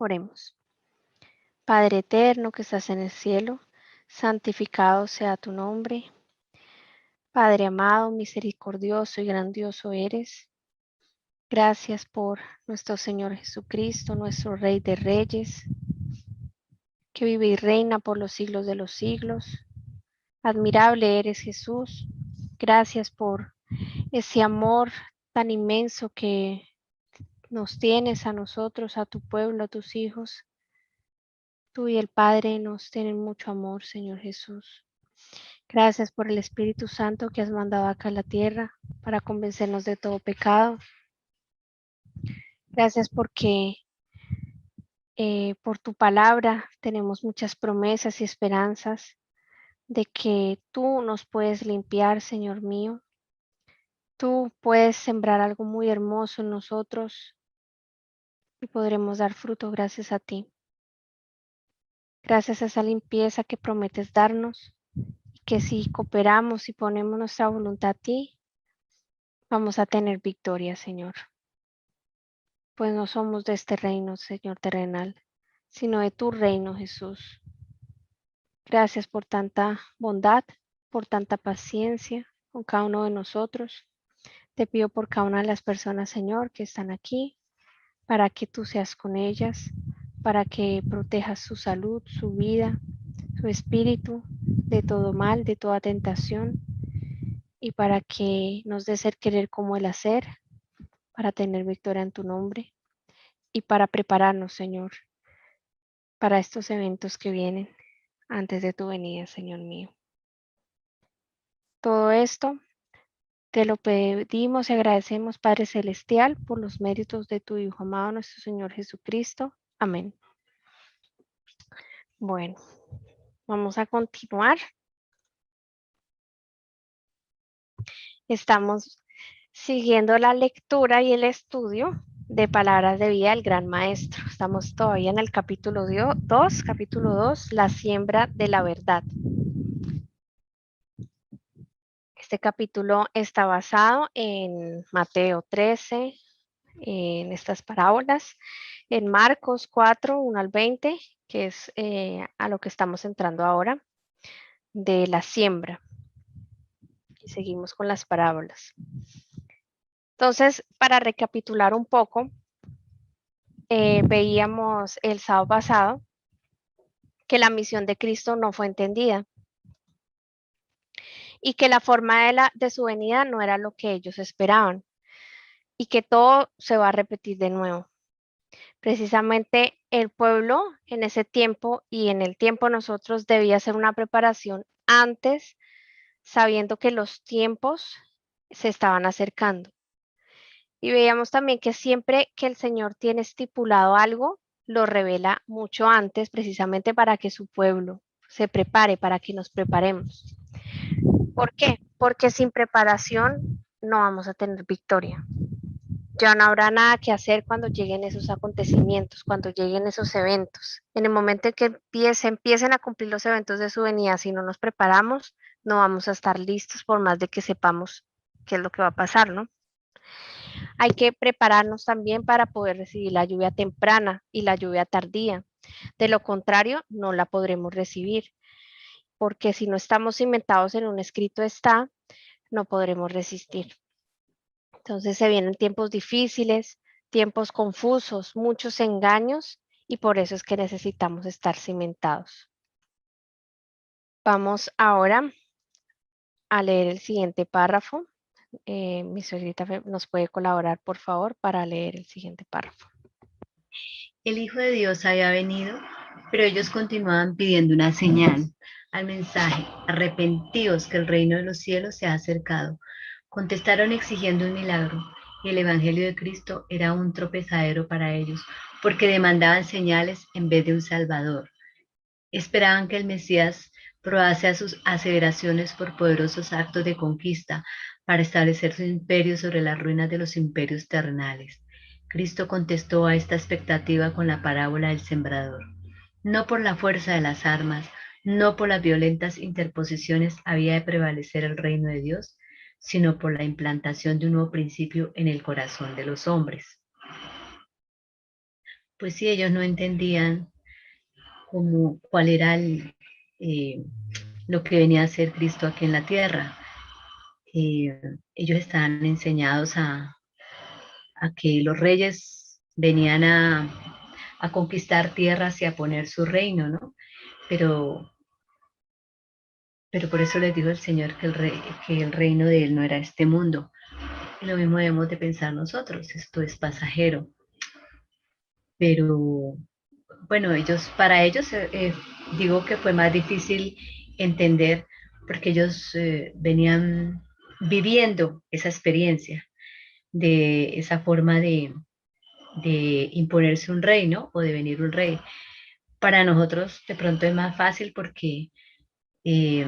Oremos. Padre eterno que estás en el cielo, santificado sea tu nombre. Padre amado, misericordioso y grandioso eres. Gracias por nuestro Señor Jesucristo, nuestro Rey de Reyes, que vive y reina por los siglos de los siglos. Admirable eres, Jesús. Gracias por ese amor tan inmenso que nos tienes a nosotros, a tu pueblo, a tus hijos. Tú y el Padre nos tienen mucho amor, Señor Jesús. Gracias por el Espíritu Santo que has mandado acá a la tierra para convencernos de todo pecado. Gracias porque por tu palabra tenemos muchas promesas y esperanzas de que tú nos puedes limpiar, Señor mío. Tú puedes sembrar algo muy hermoso en nosotros y podremos dar fruto gracias a ti. Gracias a esa limpieza que prometes darnos, que si cooperamos y ponemos nuestra voluntad a ti, vamos a tener victoria, Señor. Pues no somos de este reino, Señor terrenal, sino de tu reino, Jesús. Gracias por tanta bondad, por tanta paciencia con cada uno de nosotros. Te pido por cada una de las personas, Señor, que están aquí, para que tú seas con ellas, para que protejas su salud, su vida, su espíritu de todo mal, de toda tentación, y para que nos des el querer como el hacer, para tener victoria en tu nombre y para prepararnos, Señor, para estos eventos que vienen antes de tu venida, Señor mío. Todo esto te lo pedimos y agradecemos, Padre Celestial, por los méritos de tu Hijo amado, nuestro Señor Jesucristo. Amén. Bueno, vamos a continuar. Estamos siguiendo la lectura y el estudio de Palabras de Vida del Gran Maestro. Estamos todavía en el capítulo 2, la siembra de la verdad. Este capítulo está basado en Mateo 13, en estas parábolas, en Marcos 4, 1 al 20, que es a lo que estamos entrando ahora, de la siembra. Y seguimos con las parábolas. Entonces, para recapitular un poco, veíamos el sábado pasado que la misión de Cristo no fue entendida y que la forma de su venida no era lo que ellos esperaban y que todo se va a repetir de nuevo. Precisamente el pueblo en ese tiempo y en el tiempo nosotros debía hacer una preparación antes, sabiendo que los tiempos se estaban acercando. Y veíamos también que siempre que el Señor tiene estipulado algo, lo revela mucho antes, precisamente para que su pueblo se prepare, para que nos preparemos. ¿Por qué? Porque sin preparación no vamos a tener victoria. Ya no habrá nada que hacer cuando lleguen esos acontecimientos, cuando lleguen esos eventos. En el momento en que empiecen a cumplir los eventos de su venida, si no nos preparamos, no vamos a estar listos por más de que sepamos qué es lo que va a pasar, ¿no? Hay que prepararnos también para poder recibir la lluvia temprana y la lluvia tardía. De lo contrario, no la podremos recibir, porque si no estamos cimentados en un escrito está, no podremos resistir. Entonces se vienen tiempos difíciles, tiempos confusos, muchos engaños, y por eso es que necesitamos estar cimentados. Vamos ahora a leer el siguiente párrafo. Mi suegrita nos puede colaborar, por favor, para leer el siguiente párrafo. El Hijo de Dios había venido, pero ellos continuaban pidiendo una señal. Al mensaje, arrepentíos que el reino de los cielos se ha acercado. Contestaron exigiendo un milagro, y el Evangelio de Cristo era un tropezadero para ellos, porque demandaban señales en vez de un Salvador. Esperaban que el Mesías probase a sus aseveraciones por poderosos actos de conquista para establecer su imperio sobre las ruinas de los imperios terrenales. Cristo contestó a esta expectativa con la parábola del sembrador. No por la fuerza de las armas, no por las violentas interposiciones había de prevalecer el reino de Dios, sino por la implantación de un nuevo principio en el corazón de los hombres. pues sí, ellos no entendían cuál era lo que venía a hacer Cristo aquí en la tierra. Eh, Ellos estaban enseñados a que los reyes venían a conquistar tierras y a poner su reino, ¿no? Pero, pero por eso les dijo el Señor que el reino de Él no era este mundo. Y lo mismo debemos de pensar nosotros, esto es pasajero. Pero bueno, para ellos, digo que fue más difícil entender porque ellos venían viviendo esa experiencia de esa forma de imponerse un rey, ¿no? O de venir un rey. Para nosotros de pronto es más fácil porque eh,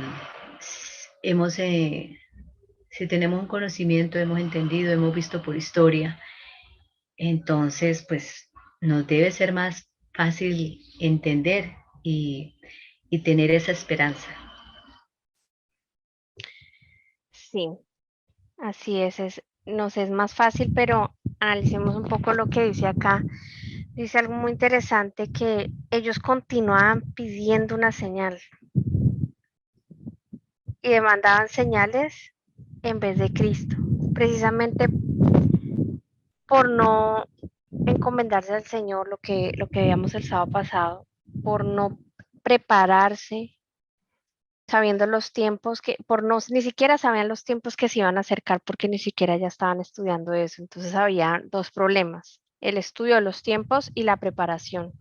hemos, si tenemos un conocimiento, hemos entendido, hemos visto por historia, entonces pues nos debe ser más fácil entender y tener esa esperanza. Sí, así nos es más fácil, pero analicemos un poco lo que dice acá. Dice algo muy interesante que ellos continuaban pidiendo una señal y demandaban señales en vez de Cristo, precisamente por no encomendarse al Señor, lo que veíamos el sábado pasado, por no prepararse, sabiendo los tiempos por no, ni siquiera sabían los tiempos que se iban a acercar porque ni siquiera ya estaban estudiando eso. Entonces había dos problemas, el estudio de los tiempos y la preparación.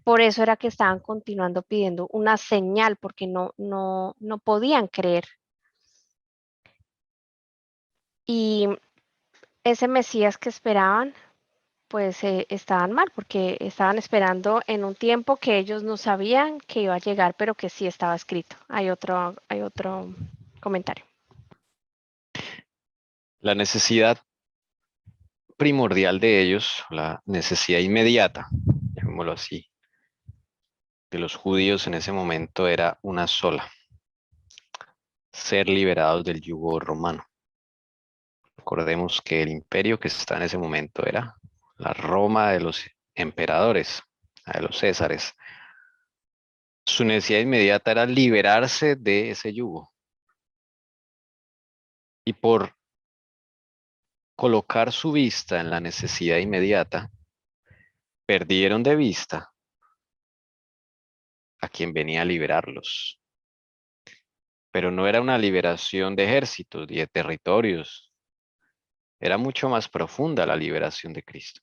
Por eso era que estaban continuando pidiendo una señal porque no podían creer. Y ese Mesías que esperaban, pues estaban mal porque estaban esperando en un tiempo que ellos no sabían que iba a llegar, pero que sí estaba escrito. Hay otro comentario. La necesidad primordial de ellos, la necesidad inmediata, llamémoslo así, de los judíos en ese momento era una sola: ser liberados del yugo romano. Recordemos que el imperio que está en ese momento era la Roma de los emperadores, de los césares. Su necesidad inmediata era liberarse de ese yugo. Y por colocar su vista en la necesidad inmediata, perdieron de vista a quien venía a liberarlos. Pero no era una liberación de ejércitos y de territorios. Era mucho más profunda la liberación de Cristo.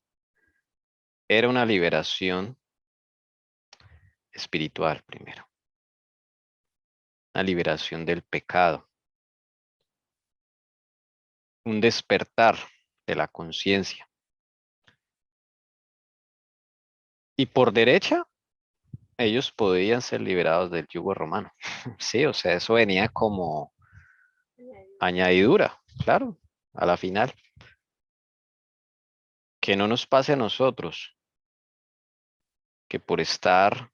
Era una liberación espiritual primero. Una liberación del pecado. Un despertar de la conciencia. Y por derecha, ellos podían ser liberados del yugo romano. Sí, o sea, eso venía como añadidura, claro, a la final. Que no nos pase a nosotros, que por estar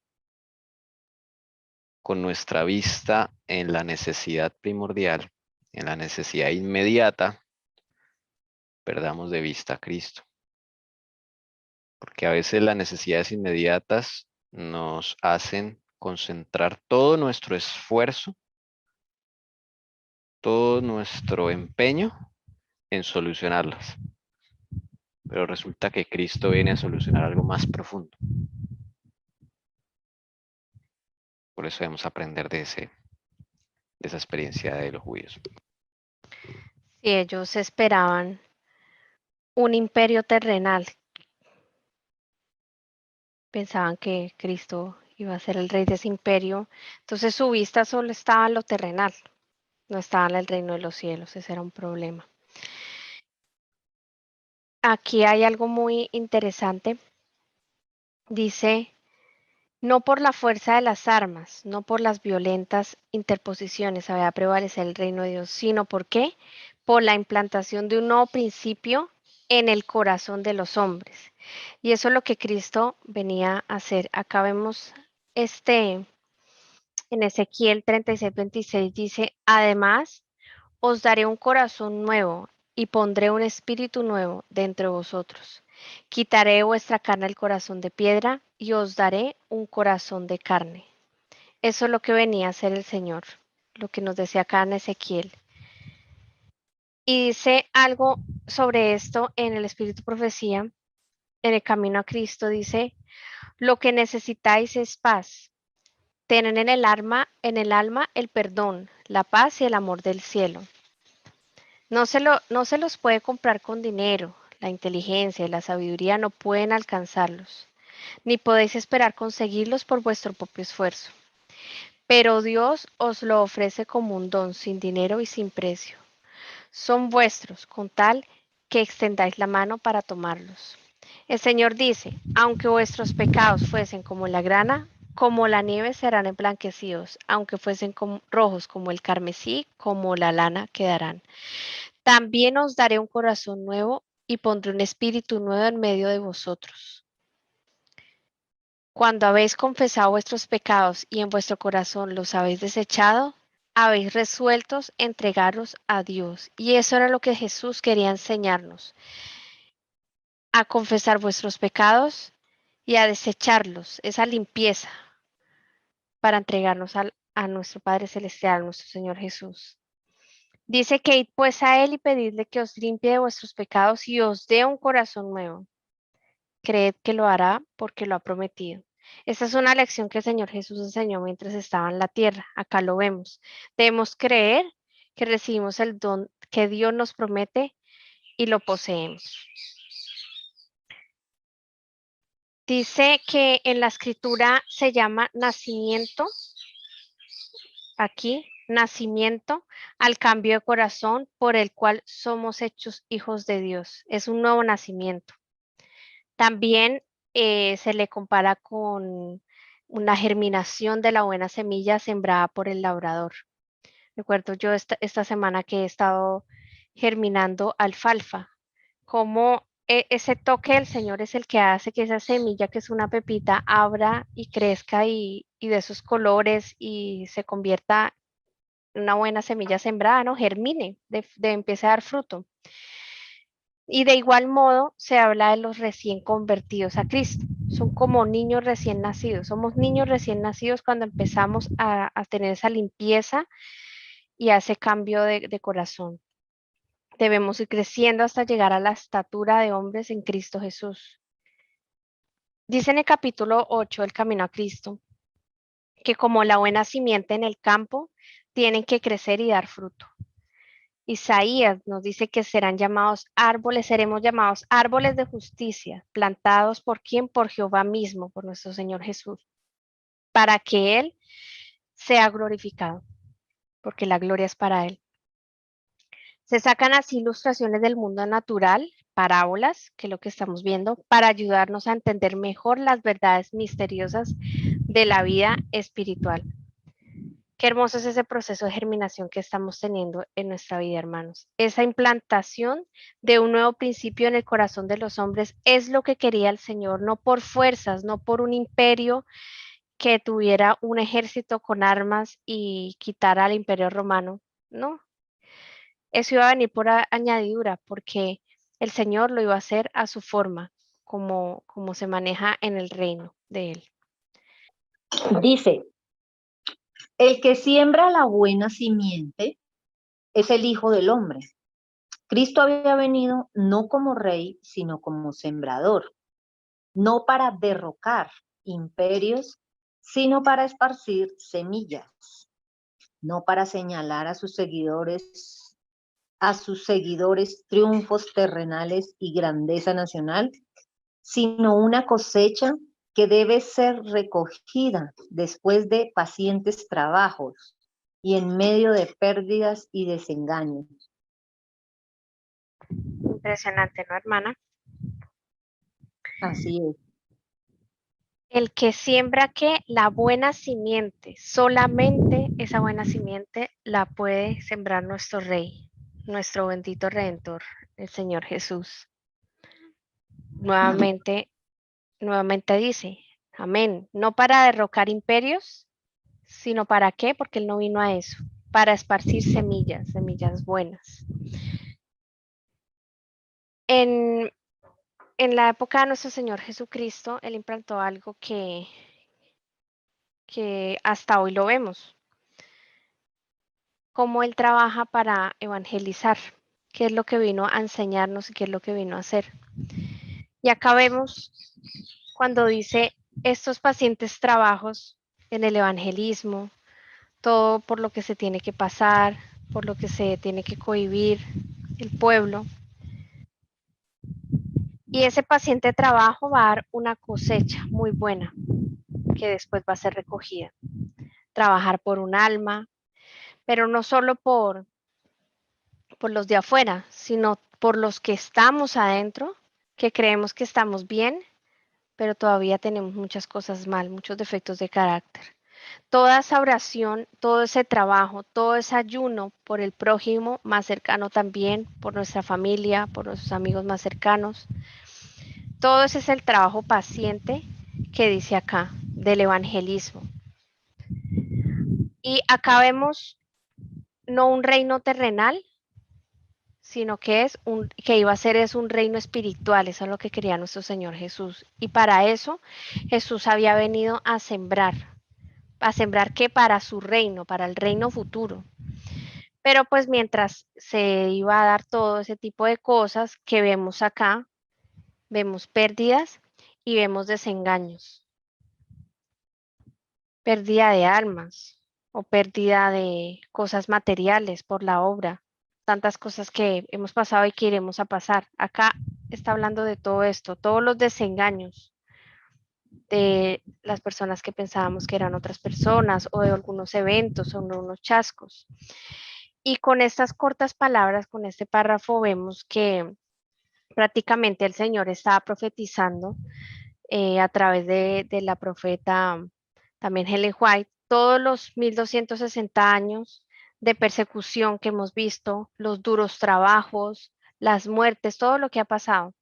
con nuestra vista en la necesidad primordial, en la necesidad inmediata, perdamos de vista a Cristo. Porque a veces las necesidades inmediatas nos hacen concentrar todo nuestro esfuerzo, todo nuestro empeño en solucionarlas. Pero resulta que Cristo viene a solucionar algo más profundo. Por eso debemos aprender de esa experiencia de los judíos. Si ellos esperaban un imperio terrenal, pensaban que Cristo iba a ser el rey de ese imperio, entonces su vista solo estaba en lo terrenal, no estaba en el reino de los cielos, ese era un problema. Aquí hay algo muy interesante, dice, no por la fuerza de las armas, no por las violentas interposiciones había de prevalecer el reino de Dios, sino ¿por qué? Por la implantación de un nuevo principio en el corazón de los hombres. Y eso es lo que Cristo venía a hacer. Acá vemos en Ezequiel 36:26 dice, además os daré un corazón nuevo y pondré un espíritu nuevo dentro de vosotros. Quitaré de vuestra carne el corazón de piedra y os daré un corazón de carne. Eso es lo que venía a hacer el Señor, lo que nos decía acá en Ezequiel. Y dice algo sobre esto en el Espíritu Profecía, en el Camino a Cristo, dice, lo que necesitáis es paz. Tener en el alma el perdón, la paz y el amor del cielo. No se los puede comprar con dinero. La inteligencia y la sabiduría no pueden alcanzarlos, ni podéis esperar conseguirlos por vuestro propio esfuerzo. Pero Dios os lo ofrece como un don, sin dinero y sin precio. Son vuestros, con tal que extendáis la mano para tomarlos. El Señor dice, aunque vuestros pecados fuesen como la grana, como la nieve serán emblanquecidos, aunque fuesen rojos como el carmesí, como la lana quedarán. También os daré un corazón nuevo y pondré un espíritu nuevo en medio de vosotros. Cuando habéis confesado vuestros pecados y en vuestro corazón los habéis desechado, habéis resueltos entregaros a Dios. Y eso era lo que Jesús quería enseñarnos, a confesar vuestros pecados y a desecharlos, esa limpieza, para entregarnos a nuestro Padre Celestial, nuestro Señor Jesús. Dice que id pues a Él y pedidle que os limpie de vuestros pecados y os dé un corazón nuevo. Creed que lo hará porque lo ha prometido. Esta es una lección que el Señor Jesús enseñó mientras estaba en la tierra. Acá lo vemos. Debemos creer que recibimos el don que Dios nos promete y lo poseemos. Dice que en la escritura se llama nacimiento, aquí, nacimiento al cambio de corazón por el cual somos hechos hijos de Dios. Es un nuevo nacimiento. También se le compara con una germinación de la buena semilla sembrada por el labrador. Recuerdo yo esta semana que he estado germinando alfalfa, como ese toque del Señor es el que hace que esa semilla, que es una pepita, abra y crezca y de sus colores y se convierta en una buena semilla sembrada, ¿no? Germine, de empezar a dar fruto. Y de igual modo se habla de los recién convertidos a Cristo. Son como niños recién nacidos. Somos niños recién nacidos cuando empezamos a tener esa limpieza y a ese cambio de corazón. Debemos ir creciendo hasta llegar a la estatura de hombres en Cristo Jesús. Dice en el capítulo 8 del Camino a Cristo que como la buena simiente en el campo, tienen que crecer y dar fruto. Isaías nos dice que serán llamados árboles, seremos llamados árboles de justicia, plantados por quién, por Jehová mismo, por nuestro Señor Jesús, para que Él sea glorificado, porque la gloria es para Él. Se sacan así ilustraciones del mundo natural, parábolas, que es lo que estamos viendo, para ayudarnos a entender mejor las verdades misteriosas de la vida espiritual. Qué hermoso es ese proceso de germinación que estamos teniendo en nuestra vida, hermanos. Esa implantación de un nuevo principio en el corazón de los hombres es lo que quería el Señor, no por fuerzas, no por un imperio que tuviera un ejército con armas y quitara al imperio romano, no. Eso iba a venir por añadidura, porque el Señor lo iba a hacer a su forma, como se maneja en el reino de Él. Dice, el que siembra la buena simiente es el Hijo del Hombre. Cristo había venido no como rey, sino como sembrador, no para derrocar imperios, sino para esparcir semillas, no para señalar a sus seguidores triunfos terrenales y grandeza nacional, sino una cosecha que debe ser recogida después de pacientes trabajos y en medio de pérdidas y desengaños. Impresionante, ¿no, hermana? Así es. El que siembra que la buena simiente, solamente esa buena simiente la puede sembrar nuestro Rey, nuestro bendito Redentor, el Señor Jesús. Nuevamente dice, amén, no para derrocar imperios, sino para qué, porque Él no vino a eso, para esparcir semillas buenas. En en la época de nuestro Señor Jesucristo, Él implantó algo que hasta hoy lo vemos, cómo Él trabaja para evangelizar, qué es lo que vino a enseñarnos y qué es lo que vino a hacer. Y acá vemos cuando dice estos pacientes trabajos en el evangelismo, todo por lo que se tiene que pasar, por lo que se tiene que cohibir el pueblo. Y ese paciente trabajo va a dar una cosecha muy buena que después va a ser recogida. Trabajar por un alma, pero no solo por los de afuera, sino por los que estamos adentro, que creemos que estamos bien, pero todavía tenemos muchas cosas mal, muchos defectos de carácter. Toda esa oración, todo ese trabajo, todo ese ayuno por el prójimo más cercano también, por nuestra familia, por nuestros amigos más cercanos, todo ese es el trabajo paciente que dice acá, del evangelismo. Y acá vemos no un reino terrenal, sino que que iba a ser un reino espiritual, eso es lo que quería nuestro Señor Jesús. Y para eso Jesús había venido a sembrar que para su reino, para el reino futuro. Pero pues mientras se iba a dar todo ese tipo de cosas que vemos acá, vemos pérdidas y vemos desengaños. Pérdida de almas o pérdida de cosas materiales por la obra. Tantas cosas que hemos pasado y que iremos a pasar. Acá está hablando de todo esto, todos los desengaños de las personas que pensábamos que eran otras personas o de algunos eventos o de unos chascos. Y con estas cortas palabras, con este párrafo, vemos que prácticamente el Señor estaba profetizando a través de la profeta también Ellen White, todos los 1260 años de persecución que hemos visto, los duros trabajos, las muertes, todo lo que ha pasado.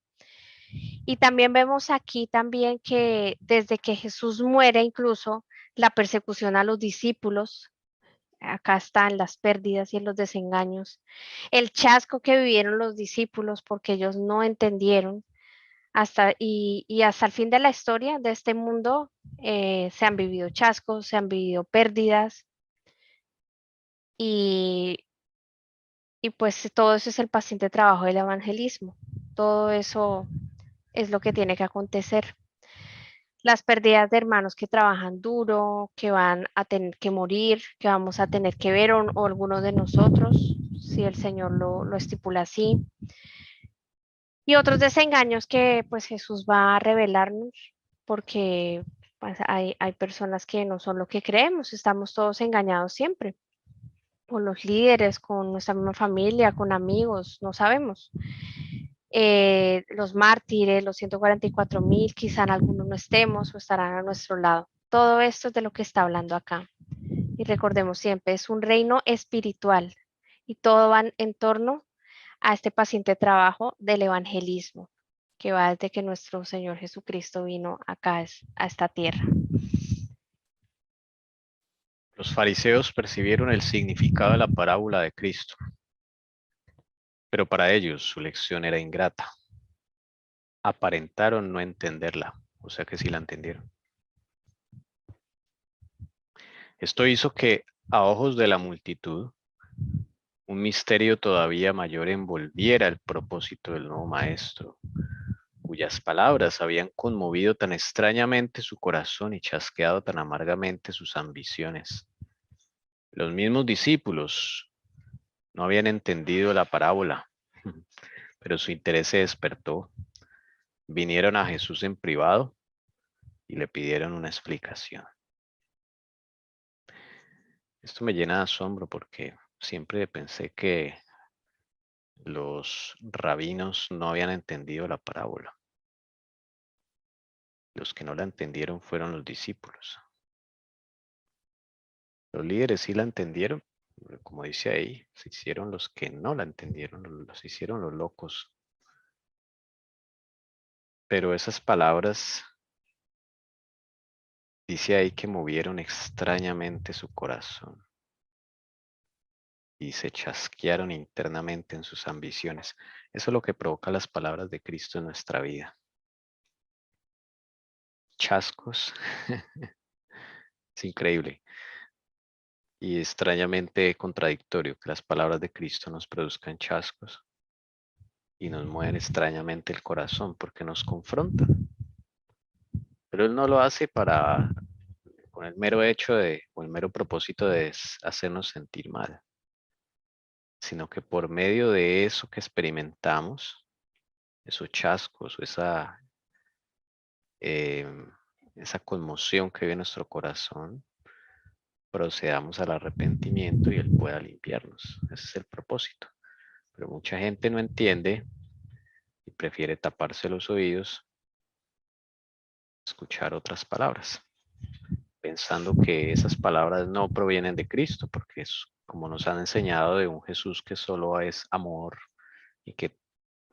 Y también vemos aquí también que desde que Jesús muere, incluso la persecución a los discípulos, acá están las pérdidas y los desengaños, el chasco que vivieron los discípulos porque ellos no entendieron hasta hasta el fin de la historia de este mundo se han vivido chascos, se han vivido pérdidas y, y pues todo eso es el paciente trabajo del evangelismo. Todo eso es lo que tiene que acontecer. Las pérdidas de hermanos que trabajan duro, que van a tener que morir, que vamos a tener que ver, o algunos de nosotros, si el Señor lo estipula así. Y otros desengaños que pues Jesús va a revelarnos, porque pues, hay personas que no son lo que creemos, estamos todos engañados siempre, con los líderes, con nuestra misma familia, con amigos, no sabemos. Los mártires, los 144,000, quizá en algunos no estemos o estarán a nuestro lado. Todo esto es de lo que está hablando acá. Y recordemos siempre, es un reino espiritual y todo va en torno a este paciente trabajo del evangelismo, que va desde que nuestro Señor Jesucristo vino acá a esta tierra. Los fariseos percibieron el significado de la parábola de Cristo, pero para ellos su lección era ingrata. Aparentaron no entenderla, o sea que sí la entendieron. Esto hizo que, a ojos de la multitud, un misterio todavía mayor envolviera el propósito del nuevo maestro, cuyas palabras habían conmovido tan extrañamente su corazón y chasqueado tan amargamente sus ambiciones. Los mismos discípulos no habían entendido la parábola, pero su interés se despertó. Vinieron a Jesús en privado y le pidieron una explicación. Esto me llena de asombro porque siempre pensé que los rabinos no habían entendido la parábola. Los que no la entendieron fueron los discípulos. Los líderes sí la entendieron, como dice ahí, se hicieron los que no la entendieron, los hicieron los locos. Pero esas palabras, dice ahí que movieron extrañamente su corazón y se chasquearon internamente en sus ambiciones. Eso es lo que provoca las palabras de Cristo en nuestra vida. chascos. Es increíble y extrañamente contradictorio que las palabras de Cristo nos produzcan chascos y nos mueven extrañamente el corazón porque nos confronta. Pero Él no lo hace con el mero hecho o el mero propósito de hacernos sentir mal, sino que por medio de eso que experimentamos, esos chascos o esa conmoción que vive en nuestro corazón, procedamos al arrepentimiento y Él pueda limpiarnos. Ese es el propósito. Pero mucha gente no entiende y prefiere taparse los oídos, escuchar otras palabras, pensando que esas palabras no provienen de Cristo, porque es como nos han enseñado de un Jesús que solo es amor y que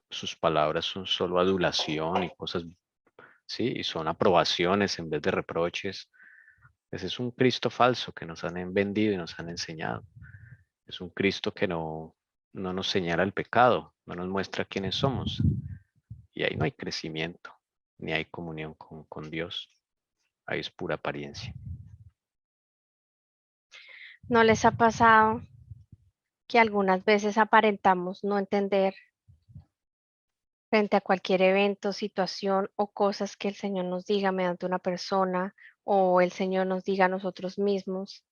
sus palabras son solo adulación y cosas, sí, y son aprobaciones en vez de reproches. Ese es un Cristo falso que nos han vendido y nos han enseñado. Es un Cristo que no nos señala el pecado, no nos muestra quiénes somos. Y ahí no hay crecimiento, ni hay comunión con Dios. Ahí es pura apariencia. ¿No les ha pasado que algunas veces aparentamos no entender frente a cualquier evento, situación o cosas que el Señor nos diga mediante una persona o el Señor nos diga a nosotros mismos?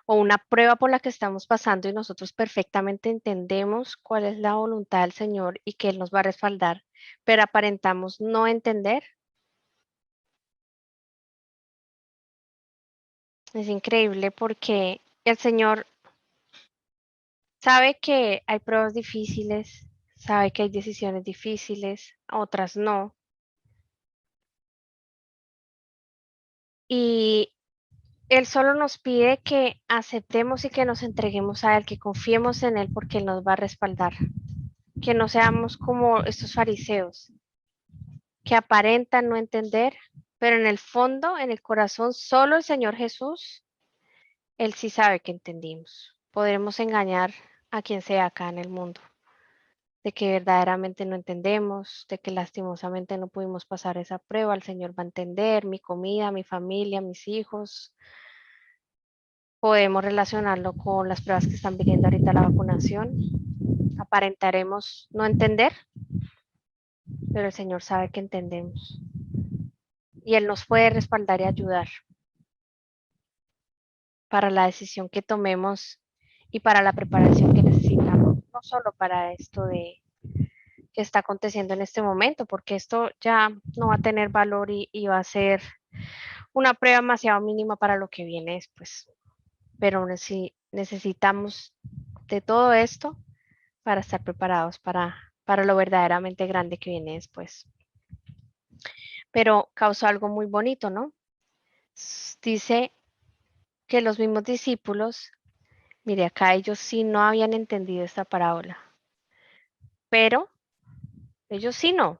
O una prueba por la que estamos pasando y nosotros perfectamente entendemos cuál es la voluntad del Señor y que Él nos va a respaldar, pero aparentamos no entender. Es increíble porque el Señor sabe que hay pruebas difíciles, sabe que hay decisiones difíciles, otras no. Y Él solo nos pide que aceptemos y que nos entreguemos a Él, que confiemos en Él porque Él nos va a respaldar. Que no seamos como estos fariseos que aparentan no entender, pero en el fondo, en el corazón, solo el Señor Jesús, Él sí sabe que entendimos. Podremos engañar a quien sea acá en el mundo, de que verdaderamente no entendemos, de que lastimosamente no pudimos pasar esa prueba. El Señor va a entender mi comida, mi familia, mis hijos. Podemos relacionarlo con las pruebas que están viniendo ahorita, la vacunación. Aparentaremos no entender, pero el Señor sabe que entendemos. Y Él nos puede respaldar y ayudar para la decisión que tomemos y para la preparación que necesitamos, no solo para esto de que está aconteciendo en este momento, porque esto ya no va a tener valor y va a ser una prueba demasiado mínima para lo que viene después. Pero si necesitamos de todo esto para estar preparados para lo verdaderamente grande que viene después. Pero causó algo muy bonito, ¿no? Dice que los mismos discípulos, mire, acá ellos sí no habían entendido esta parábola, pero ellos sí no,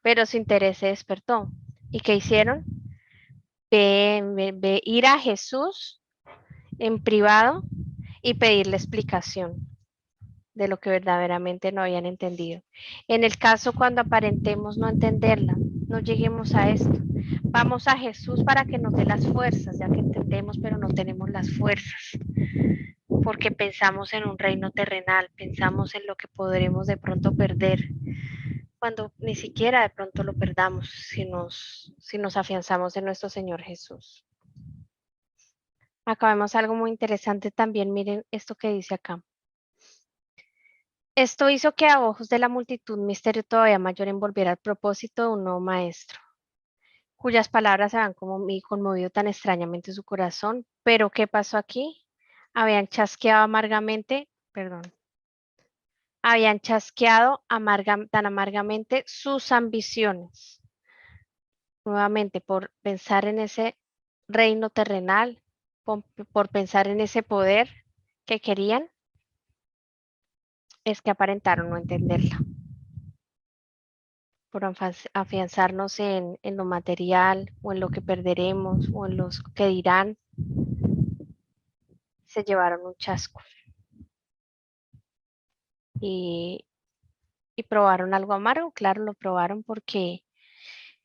pero su interés se despertó. ¿Y qué hicieron? Ir a Jesús en privado y pedirle explicación de lo que verdaderamente no habían entendido. En el caso cuando aparentemos no entenderla, no lleguemos a esto. Vamos a Jesús para que nos dé las fuerzas, ya que entendemos, pero no tenemos las fuerzas. Porque pensamos en un reino terrenal, pensamos en lo que podremos de pronto perder, cuando ni siquiera de pronto lo perdamos si nos afianzamos en nuestro Señor Jesús. Acá vemos algo muy interesante también, miren esto que dice acá. Esto hizo que a ojos de la multitud un misterio todavía mayor envolviera el propósito de un nuevo maestro, cuyas palabras habían conmovido tan extrañamente su corazón. Pero ¿qué pasó aquí? Habían chasqueado tan amargamente sus ambiciones, nuevamente por pensar en ese reino terrenal, por pensar en ese poder que querían, es que aparentaron no entenderla. Por afianzarnos en lo material o en lo que perderemos o en los que dirán, se llevaron un chasco y probaron algo amargo. Claro, lo probaron porque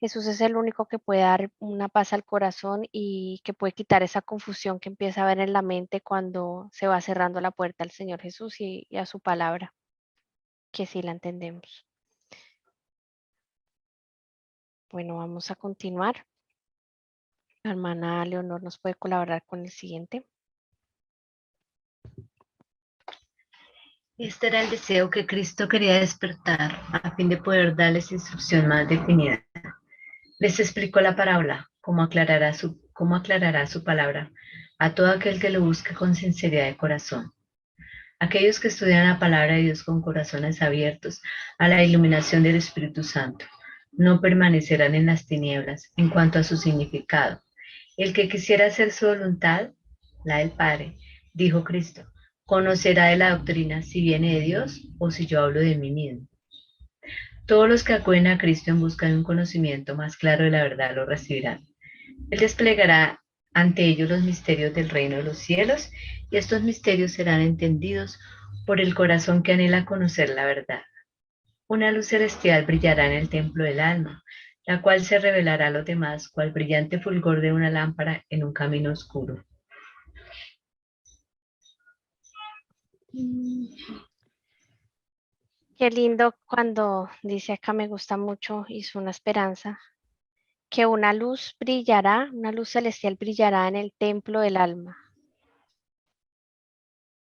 Jesús es el único que puede dar una paz al corazón y que puede quitar esa confusión que empieza a haber en la mente cuando se va cerrando la puerta al Señor Jesús y a su palabra, que sí la entendemos. Bueno, vamos a continuar. La hermana Leonor nos puede colaborar con el siguiente. Este era el deseo que Cristo quería despertar a fin de poder darles instrucción más definida. Les explicó la parábola, cómo aclarará su palabra a todo aquel que lo busque con sinceridad de corazón. Aquellos que estudian la palabra de Dios con corazones abiertos a la iluminación del Espíritu Santo no permanecerán en las tinieblas en cuanto a su significado. El que quisiera hacer su voluntad, la del Padre, dijo Cristo, conocerá de la doctrina si viene de Dios o si yo hablo de mí mismo. Todos los que acuden a Cristo en busca de un conocimiento más claro de la verdad lo recibirán. Él desplegará ante ellos los misterios del reino de los cielos y estos misterios serán entendidos por el corazón que anhela conocer la verdad. Una luz celestial brillará en el templo del alma, la cual se revelará a los demás cual brillante fulgor de una lámpara en un camino oscuro. Qué lindo cuando dice acá, me gusta mucho, hizo una esperanza, que una luz brillará, una luz celestial brillará en el templo del alma,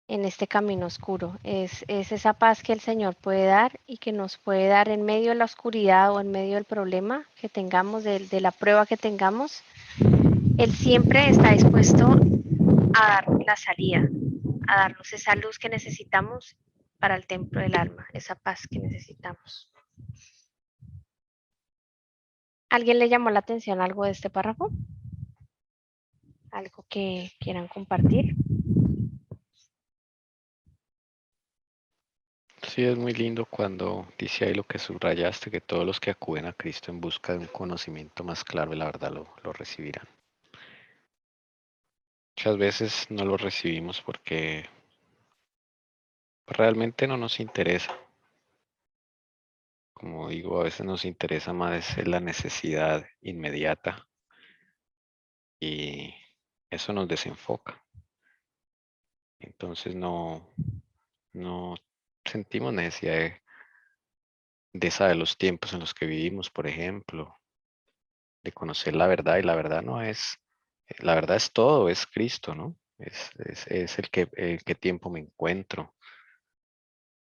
en este camino oscuro. Es esa paz que el Señor puede dar y que nos puede dar en medio de la oscuridad o en medio del problema que tengamos, de la prueba que tengamos. Él siempre está dispuesto a darnos la salida, a darnos esa luz que necesitamos para el templo del alma, esa paz que necesitamos. ¿Alguien le llamó la atención algo de este párrafo? ¿Algo que quieran compartir? Sí, es muy lindo cuando dice ahí lo que subrayaste, que todos los que acuden a Cristo en busca de un conocimiento más claro de la verdad lo recibirán. Muchas veces no lo recibimos porque realmente no nos interesa. Como digo, a veces nos interesa más la necesidad inmediata y eso nos desenfoca. Entonces no sentimos necesidad de saber los tiempos en los que vivimos, por ejemplo, de conocer la verdad y la verdad no es, la verdad es todo, es Cristo, ¿no? Es el que tiempo me encuentro,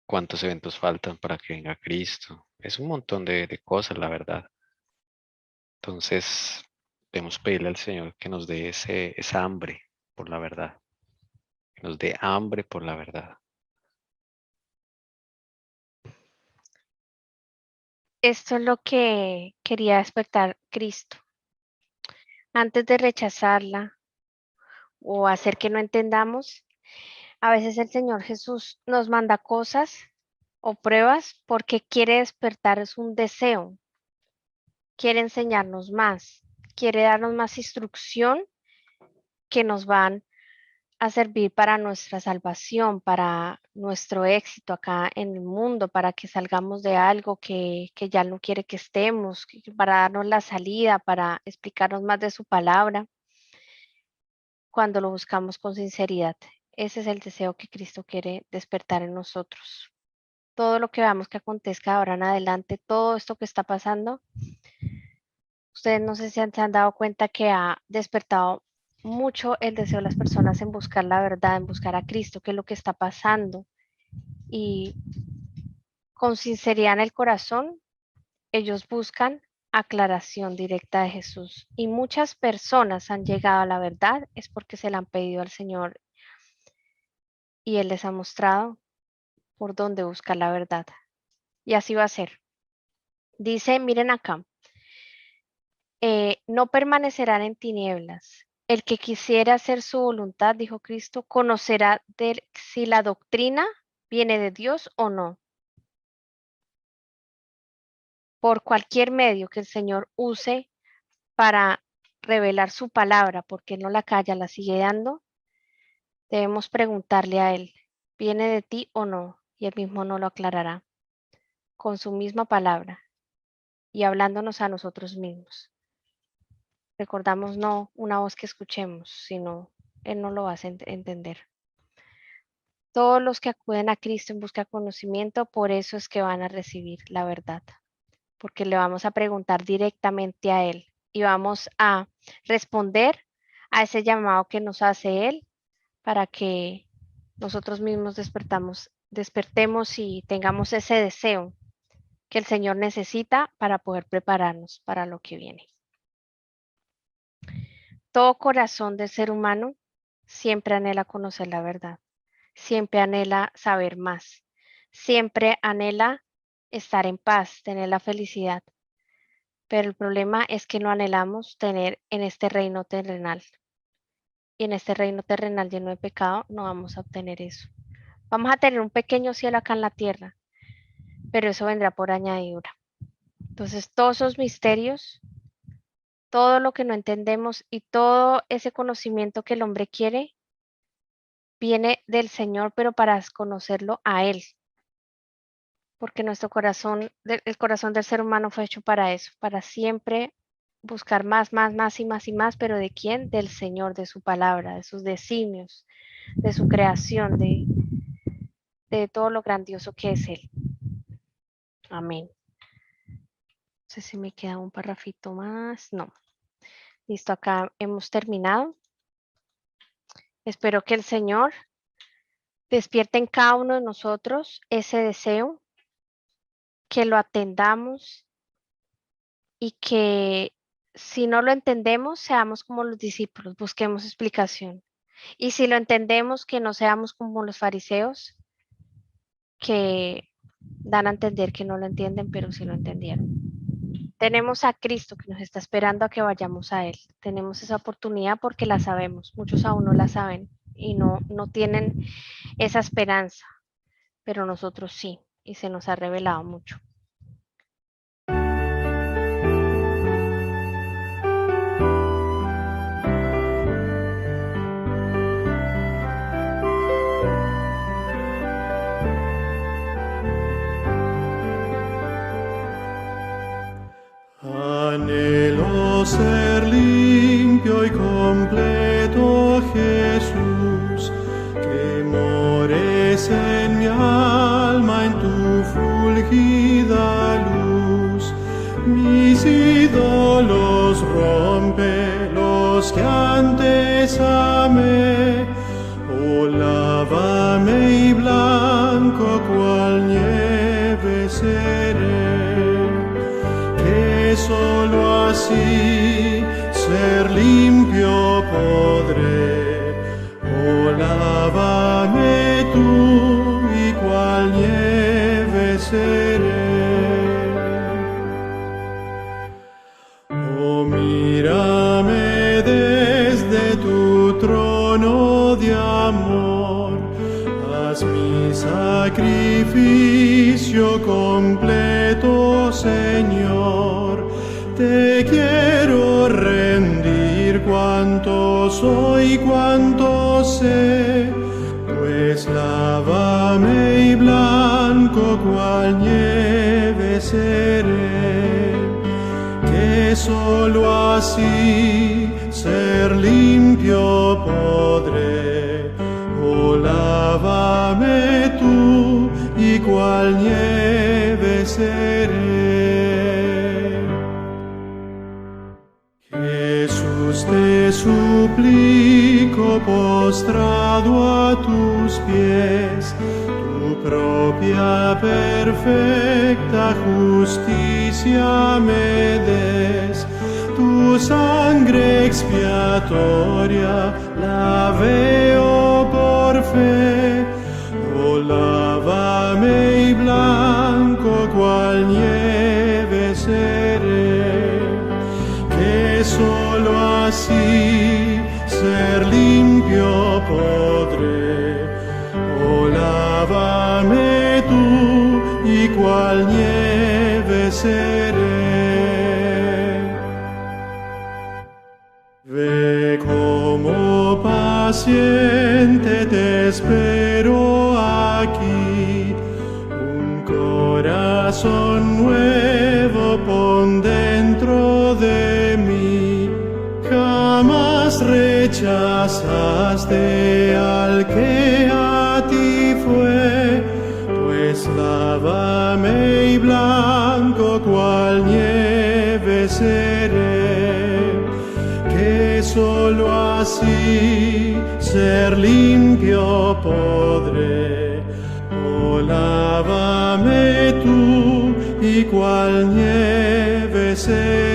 cuántos eventos faltan para que venga Cristo. Es un montón de cosas, la verdad. Entonces, debemos pedirle al Señor que nos dé esa hambre por la verdad, que nos dé hambre por la verdad. Esto es lo que quería despertar Cristo. Antes de rechazarla o hacer que no entendamos, a veces el Señor Jesús nos manda cosas o pruebas porque quiere despertar, es un deseo, quiere enseñarnos más, quiere darnos más instrucción que nos van a servir para nuestra salvación, para nuestro éxito acá en el mundo, para que salgamos de algo que ya no quiere que estemos, para darnos la salida, para explicarnos más de su palabra, cuando lo buscamos con sinceridad. Ese es el deseo que Cristo quiere despertar en nosotros. Todo lo que veamos que acontezca ahora en adelante, todo esto que está pasando, ustedes no sé si se han dado cuenta que ha despertado mucho el deseo de las personas en buscar la verdad, en buscar a Cristo, qué es lo que está pasando. Y con sinceridad en el corazón, ellos buscan aclaración directa de Jesús. Y muchas personas han llegado a la verdad es porque se la han pedido al Señor y Él les ha mostrado por dónde buscar la verdad. Y así va a ser. Dice, miren acá, no permanecerán en tinieblas. El que quisiera hacer su voluntad, dijo Cristo, conocerá si la doctrina viene de Dios o no. Por cualquier medio que el Señor use para revelar su palabra, porque no la calla, la sigue dando, debemos preguntarle a Él, ¿viene de ti o no? Y Él mismo no lo aclarará con su misma palabra. y hablándonos a nosotros mismos. Recordamos no una voz que escuchemos, sino Él no lo va a entender. Todos los que acuden a Cristo en busca de conocimiento, por eso es que van a recibir la verdad, porque le vamos a preguntar directamente a Él y vamos a responder a ese llamado que nos hace Él para que nosotros mismos despertemos y tengamos ese deseo que el Señor necesita para poder prepararnos para lo que viene. Todo corazón del ser humano siempre anhela conocer la verdad, siempre anhela saber más, siempre anhela estar en paz, tener la felicidad. Pero el problema es que no anhelamos tener en este reino terrenal. Y en este reino terrenal lleno de pecado no vamos a obtener eso. Vamos a tener un pequeño cielo acá en la tierra, pero eso vendrá por añadidura. Entonces, todos esos misterios, todo lo que no entendemos y todo ese conocimiento que el hombre quiere, viene del Señor, pero para conocerlo a Él. Porque nuestro corazón, el corazón del ser humano fue hecho para eso, para siempre buscar más y más, pero ¿de quién? Del Señor, de su palabra, de sus designios, de su creación, de todo lo grandioso que es Él. Amén. No sé si me queda un parrafito más. No. Listo, acá hemos terminado. Espero que el Señor despierte en cada uno de nosotros ese deseo, que lo atendamos y que si no lo entendemos, seamos como los discípulos, busquemos explicación. Y si lo entendemos, que no seamos como los fariseos, que dan a entender que no lo entienden, pero sí lo entendieron. Tenemos a Cristo que nos está esperando a que vayamos a Él. Tenemos esa oportunidad porque la sabemos. Muchos aún no la saben y no tienen esa esperanza, pero nosotros sí, y se nos ha revelado mucho. Anhelo ser limpio y completo, Jesús, que mores en mi alma en tu fulgida luz. Mis ídolos rompe, los que antes amé, oh lávame y blanco cual nieve seré. Solo así ser limpio podré, oh lávame tú y cual nieve seré. Oh mírame desde tu trono de amor, haz mi sacrificio completo, Señor. Te quiero rendir cuanto soy, cuanto sé, pues lávame y blanco cual nieve seré, que solo así ser limpio podré, oh lávame tú y cual nieve seré. Jesús, te suplico postrado a tus pies, tu propia perfecta justicia me des, tu sangre expiatoria la veo por fe, oh lávame y blanco cual nieve seré, que solo así ser limpio podré, oh lávame tú y cual nieve seré. Ve como paciente te espero aquí, un corazón nuevo pon dentro de mí. Jamás rechazaste al que a ti fue, pues lávame y blanco cual nieve seré, que solo así ser limpio podré. Oh, lávame tú y cual nieve seré.